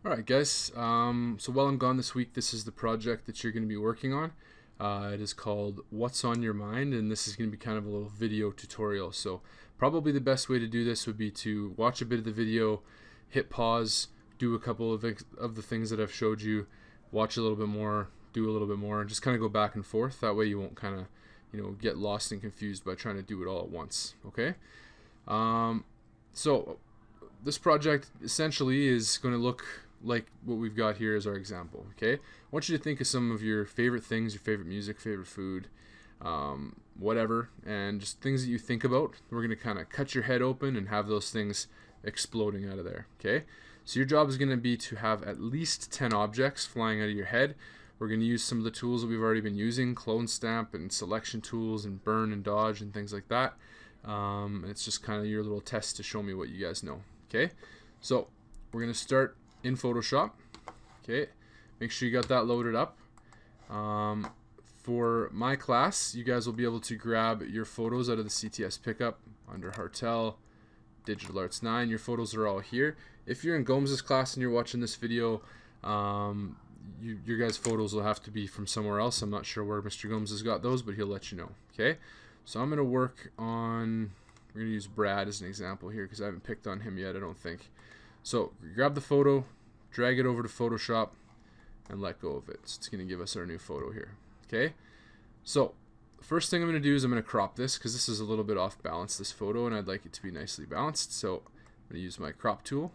Alright guys, so while I'm gone this week, this is the project that you're going to be working on. It is called What's on Your Mind, and this is going to be kind of a little video tutorial. So probably the best way to do this would be to watch a bit of the video, hit pause, do a couple of the things that I've showed you, watch a little bit more, do a little bit more, and just kind of go back and forth. That way you won't kind of, get lost and confused by trying to do it all at once, okay? So this project essentially is going to look like what we've got here as our example, okay? I want you to think of some of your favorite things, your favorite music, favorite food, whatever, and just things that you think about. We're going to kind of cut your head open and have those things exploding out of there, okay? So your job is going to be to have at least 10 objects flying out of your head. We're going to use some of the tools that we've already been using, clone stamp and selection tools and burn and dodge and things like that. It's just kind of your little test to show me what you guys know, okay? So we're going to start in Photoshop. Okay, make sure you got that loaded up. For my class, you guys will be able to grab your photos out of the CTS pickup under Hartel, Digital Arts 9. Your photos are all here. If you're in Gomes' class and you're watching this video, your guys' photos will have to be from somewhere else. I'm not sure where Mr. Gomes has got those, but he'll let you know. Okay, so I'm going to work on, we're going to use Brad as an example here because I haven't picked on him yet, I don't think. So grab the photo, drag it over to Photoshop, and let go of it. So it's going to give us our new photo here. Okay. So the first thing I'm going to do is I'm going to crop this because this is a little bit off balance, this photo, and I'd like it to be nicely balanced. So I'm going to use my crop tool.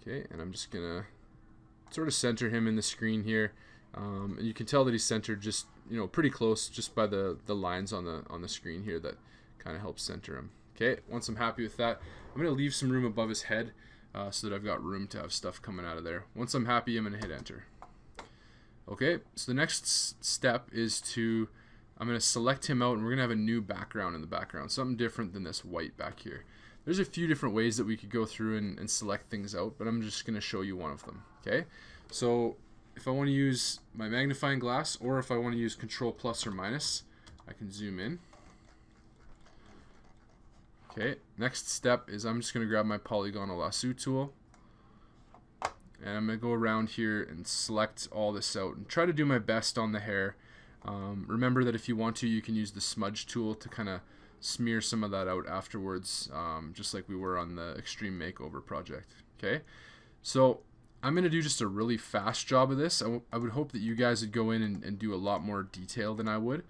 Okay, and I'm just going to sort of center him in the screen here. And you can tell that he's centered just pretty close just by the lines on the screen here that kind of helps center him. Okay, once I'm happy with that, I'm going to leave some room above his head so that I've got room to have stuff coming out of there. Once I'm happy, I'm going to hit enter. Okay, so the next step is I'm going to select him out, and we're going to have a new background in the background, something different than this white back here. There's a few different ways that we could go through and select things out, but I'm just going to show you one of them. Okay, so if I want to use my magnifying glass, or if I want to use Control plus or minus, I can zoom in. Okay, next step is I'm just going to grab my polygonal lasso tool, and I'm going to go around here and select all this out and try to do my best on the hair. Remember that if you want to, you can use the smudge tool to kind of smear some of that out afterwards, just like we were on the Extreme Makeover project. Okay, so I'm going to do just a really fast job of this. I would hope that you guys would go in and do a lot more detail than I would.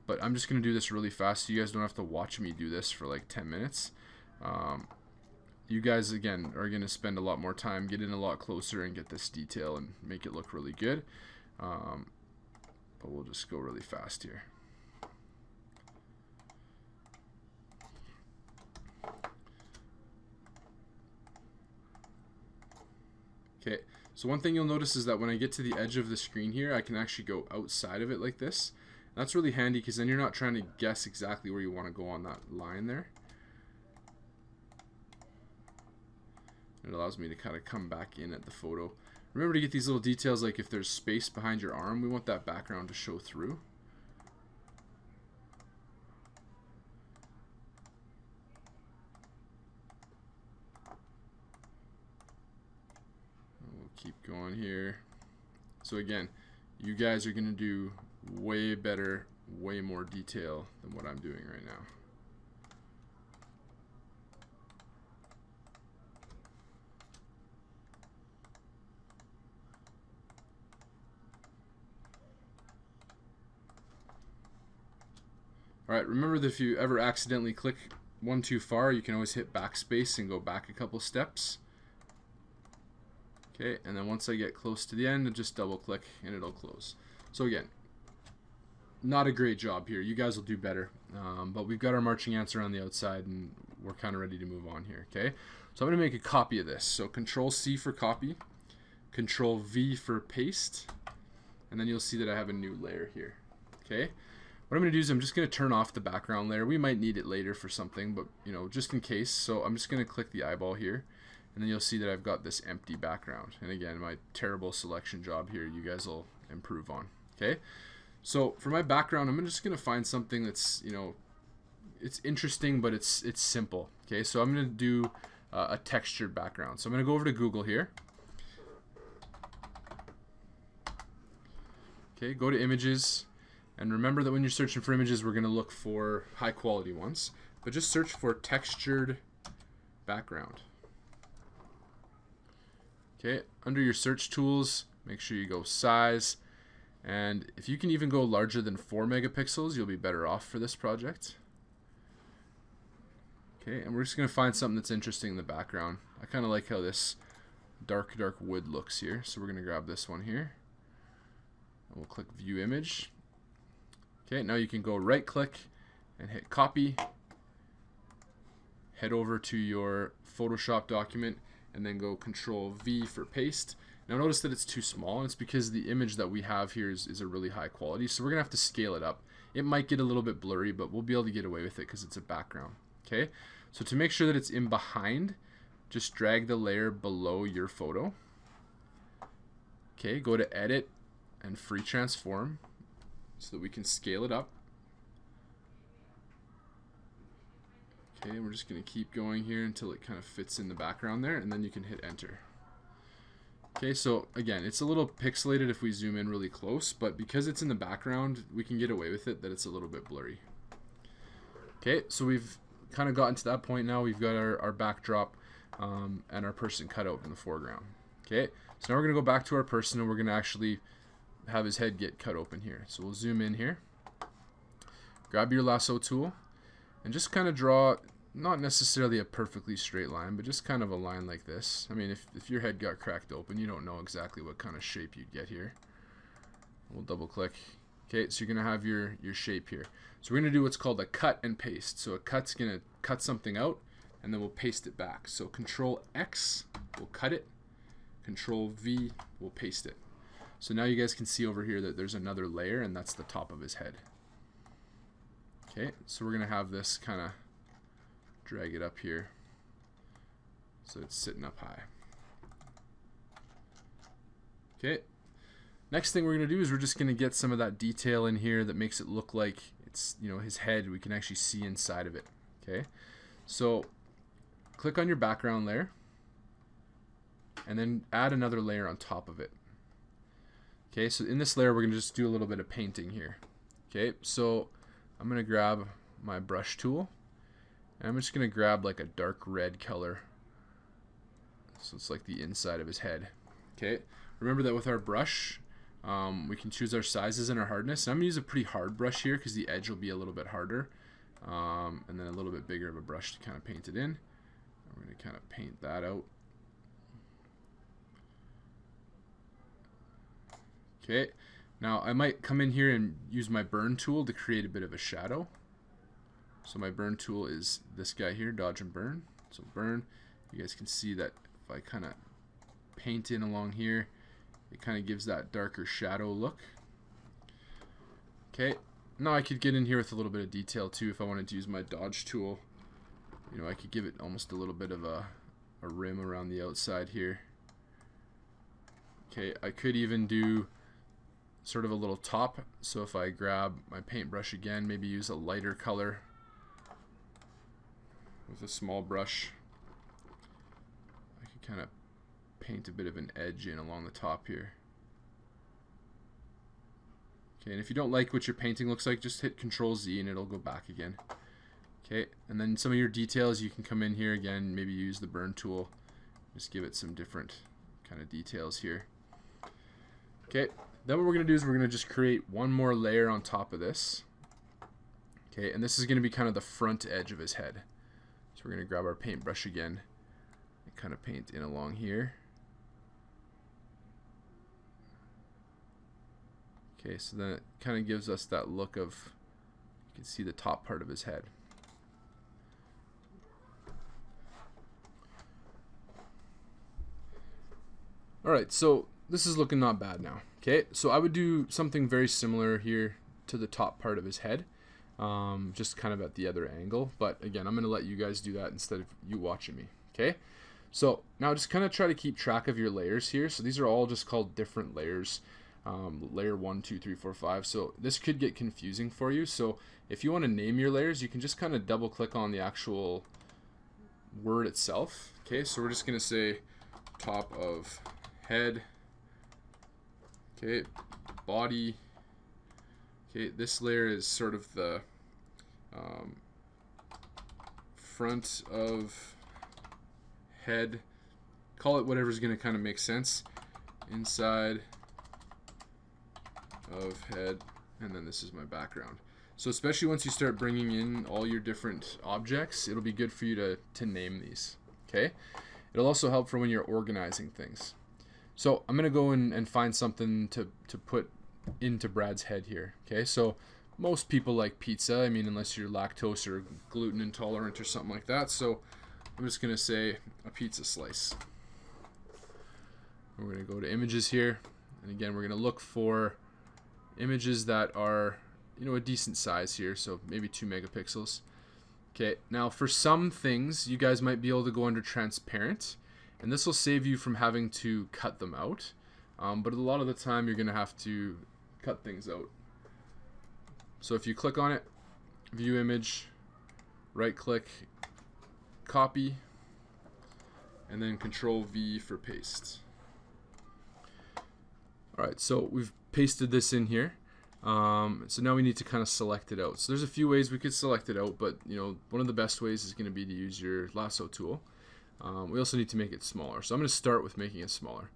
But I'm just going to do this really fast so you guys don't have to watch me do this for like 10 minutes. You guys, again, are going to spend a lot more time, get in a lot closer, and get this detail and make it look really good. But we'll just go really fast here. Okay, so one thing you'll notice is that when I get to the edge of the screen here, I can actually go outside of it like this. That's really handy because then you're not trying to guess exactly where you want to go on that line there. It allows me to kind of come back in at the photo. Remember to get these little details, like if there's space behind your arm, we want that background to show through. We'll keep going here. So again, you guys are going to do way better, way more detail than what I'm doing right now. Alright, remember that if you ever accidentally click one too far, you can always hit backspace and go back a couple steps. Okay, and then once I get close to the end, just double click and it'll close. So again, not a great job here. You guys will do better. But we've got our marching ants around the outside and we're kind of ready to move on here. Okay, so I'm going to make a copy of this. So Control C for copy, Control V for paste, and then you'll see that I have a new layer here. Okay, what I'm going to do is I'm just going to turn off the background layer. We might need it later for something, but just in case. So I'm just going to click the eyeball here, and then you'll see that I've got this empty background. And again, my terrible selection job here, you guys will improve on. Okay, so for my background, I'm just going to find something that's it's interesting, but it's simple. Okay, so I'm going to do a textured background. So I'm going to go over to Google here. Okay, go to images, and remember that when you're searching for images, we're going to look for high quality ones, but just search for textured background. Okay, under your search tools, make sure you go size, and if you can even go larger than 4 megapixels, you'll be better off for this project. Okay, and we're just going to find something that's interesting in the background. I kind of like how this dark wood looks here, so we're going to grab this one here. We'll click View Image. Okay, now you can go right click and hit Copy. Head over to your Photoshop document and then go Control V for Paste. Now notice that it's too small, and it's because the image that we have here is a really high quality, so we're going to have to scale it up. It might get a little bit blurry, but we'll be able to get away with it because it's a background. Okay, so to make sure that it's in behind, just drag the layer below your photo. Okay, go to Edit and Free Transform so that we can scale it up. Okay, we're just going to keep going here until it kind of fits in the background there, and then you can hit Enter. Okay, so again, it's a little pixelated if we zoom in really close, but because it's in the background, we can get away with it that it's a little bit blurry. Okay, so we've kind of gotten to that point now. We've got our backdrop and our person cut out in the foreground. Okay, so now we're going to go back to our person, and we're going to actually have his head get cut open here. So we'll zoom in here, grab your lasso tool, and just kind of draw not necessarily a perfectly straight line, but just kind of a line like this. I mean, if your head got cracked open, you don't know exactly what kind of shape you'd get here. We'll double click. Okay, so you're going to have your shape here. So we're going to do what's called a cut and paste. So a cut's going to cut something out, and then we'll paste it back. So Control X will cut it, Control V will paste it. So now you guys can see over here that there's another layer, and that's the top of his head. Okay, so we're going to have this kind of drag it up here so it's sitting up high. Okay, next thing we're going to do is we're just going to get some of that detail in here that makes it look like it's, you know, his head. We can actually see inside of it. Okay, so click on your background layer and then add another layer on top of it. Okay, so in this layer we're going to just do a little bit of painting here. Okay, so I'm going to grab my brush tool, and I'm just going to grab like a dark red color, so it's like the inside of his head. Okay, remember that with our brush we can choose our sizes and our hardness, and I'm going to use a pretty hard brush here because the edge will be a little bit harder, and then a little bit bigger of a brush to kind of paint it in. We're going to kind of paint that out. Okay, now I might come in here and use my burn tool to create a bit of a shadow. So my burn tool is this guy here, dodge and burn. So burn, you guys can see that if I kind of paint in along here, it kind of gives that darker shadow look. Okay, now I could get in here with a little bit of detail too if I wanted to use my dodge tool. You know, I could give it almost a little bit of a rim around the outside here. Okay, I could even do sort of a little top, so if I grab my paintbrush again, maybe use a lighter color with a small brush, I could kind of paint a bit of an edge in along the top here. Okay, and if you don't like what your painting looks like, just hit Control Z and it'll go back again. Okay, and then some of your details, you can come in here again, maybe use the burn tool, just give it some different kind of details here. Okay, then what we're going to do is we're going to just create one more layer on top of this. Okay, and this is going to be kind of the front edge of his head. So we're going to grab our paintbrush again and kind of paint in along here. Okay, so then it kind of gives us that look of, you can see the top part of his head. Alright, so this is looking not bad now. Okay, so I would do something very similar here to the top part of his head, just kind of at the other angle. But again, I'm going to let you guys do that instead of you watching me. Okay, so now just kind of try to keep track of your layers here. So these are all just called different layers. Layer 1, 2, 3, 4, 5. So this could get confusing for you. So if you want to name your layers, you can just kind of double click on the actual word itself. Okay, so we're just going to say top of head. Okay, body. Okay, this layer is sort of the front of head. Call it whatever's going to kind of make sense. Inside of head, and then this is my background. So especially once you start bringing in all your different objects, it'll be good for you to name these. Okay, it'll also help for when you're organizing things. So I'm gonna go and find something to put into Brad's head here. Okay, so most people like pizza. I mean, unless you're lactose or gluten intolerant or something like that. So I'm just gonna say a pizza slice. We're gonna go to images here, and again we're gonna look for images that are, you know, a decent size here, so maybe 2 megapixels. Okay, now for some things you guys might be able to go under transparent, and this will save you from having to cut them out, but a lot of the time you're gonna have to cut things out. So if you click on it, view image, right click, copy, and then Control V for paste. Alright, so we've pasted this in here. So now we need to kind of select it out. So there's a few ways we could select it out, but you know, one of the best ways is going to be to use your lasso tool. We also need to make it smaller. So I'm going to start with making it smaller.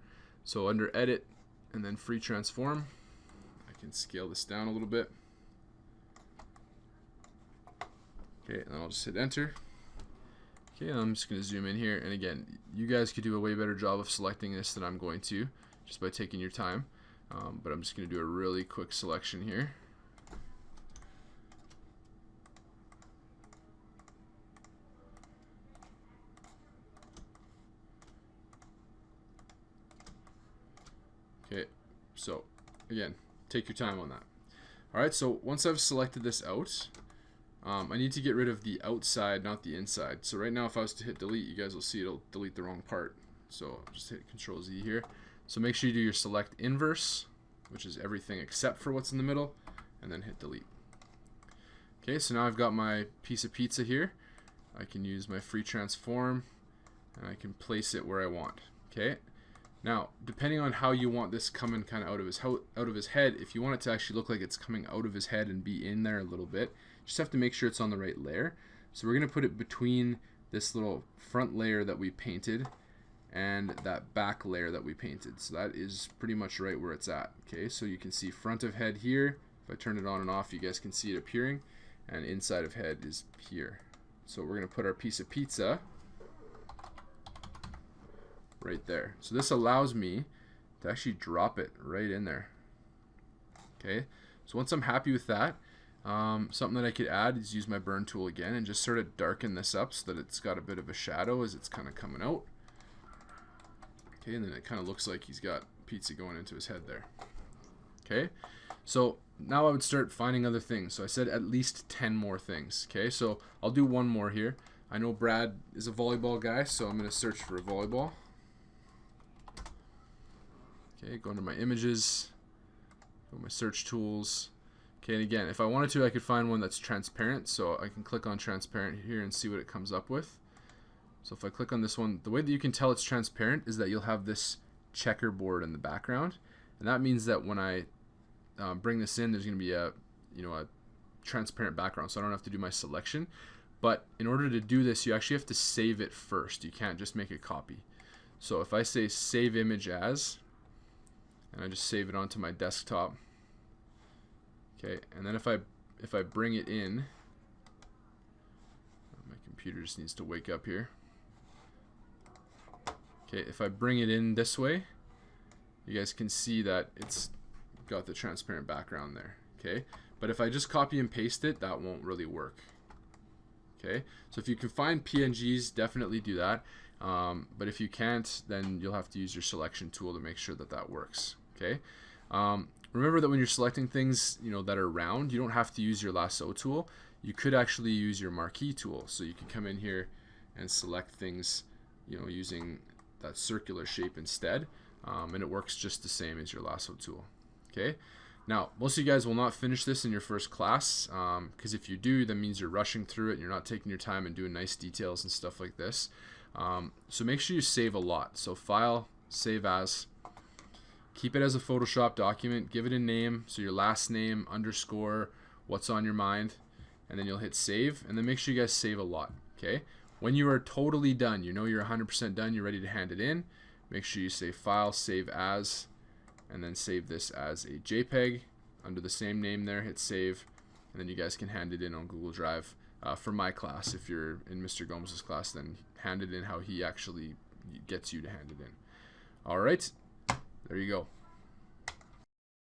So under edit and then free transform, I can scale this down a little bit. Okay, and then I'll just hit enter. Okay, and I'm just going to zoom in here. And again, you guys could do a way better job of selecting this than I'm going to, just by taking your time. But I'm just going to do a really quick selection here. Okay, so again, take your time on that. Alright, so once I've selected this out, I need to get rid of the outside, not the inside. So right now if I was to hit delete, you guys will see it'll delete the wrong part. So I'll just hit Control Z here. So make sure you do your select inverse, which is everything except for what's in the middle, and then hit delete. Okay, so now I've got my piece of pizza here. I can use my free transform, and I can place it where I want. Okay, now depending on how you want this coming kind of out of his head, if you want it to actually look like it's coming out of his head and be in there a little bit, just have to make sure it's on the right layer. So we're going to put it between this little front layer that we painted and that back layer that we painted. So that is pretty much right where it's at. Okay, so you can see front of head here. If I turn it on and off, you guys can see it appearing, and inside of head is here. So we're going to put our piece of pizza right there. So this allows me to actually drop it right in there. Okay, so once I'm happy with that, something that I could add is use my burn tool again and just sort of darken this up so that it's got a bit of a shadow as it's kind of coming out. Okay, and then it kind of looks like he's got pizza going into his head there. Okay, so now I would start finding other things. So I said at least 10 more things. Okay, so I'll do one more here. I know Brad is a volleyball guy, so I'm going to search for a volleyball. Okay, go into my images, go to my search tools. Okay, and again, if I wanted to, I could find one that's transparent, so I can click on transparent here and see what it comes up with. So if I click on this one, the way that you can tell it's transparent is that you'll have this checkerboard in the background, and that means that when I bring this in, there's going to be a transparent background, so I don't have to do my selection. But in order to do this, you actually have to save it first. You can't just make a copy. So if I say save image as, and I just save it onto my desktop, okay, and then if I bring it in, my computer just needs to wake up here. Okay, if I bring it in this way, you guys can see that it's got the transparent background there. Okay, but if I just copy and paste it, that won't really work. Okay, so if you can find PNGs, definitely do that. But if you can't, then you'll have to use your selection tool to make sure that that works. Okay, remember that when you're selecting things, that are round, you don't have to use your lasso tool. You could actually use your marquee tool. So you can come in here and select things, using that circular shape instead, and it works just the same as your lasso tool. Okay, Now, most of you guys will not finish this in your first class, because if you do, that means you're rushing through it and you're not taking your time and doing nice details and stuff like this. So make sure you save a lot. So File, Save As. Keep it as a Photoshop document. Give it a name, so your last name, underscore, what's on your mind, and then you'll hit Save, and then make sure you guys save a lot, okay? When you are totally done, you know you're 100% done, you're ready to hand it in, make sure you say File, Save As, and then save this as a JPEG under the same name there, hit Save, and then you guys can hand it in on Google Drive. For my class, if you're in Mr. Gomez's class, then hand it in how he actually gets you to hand it in. All right, there you go.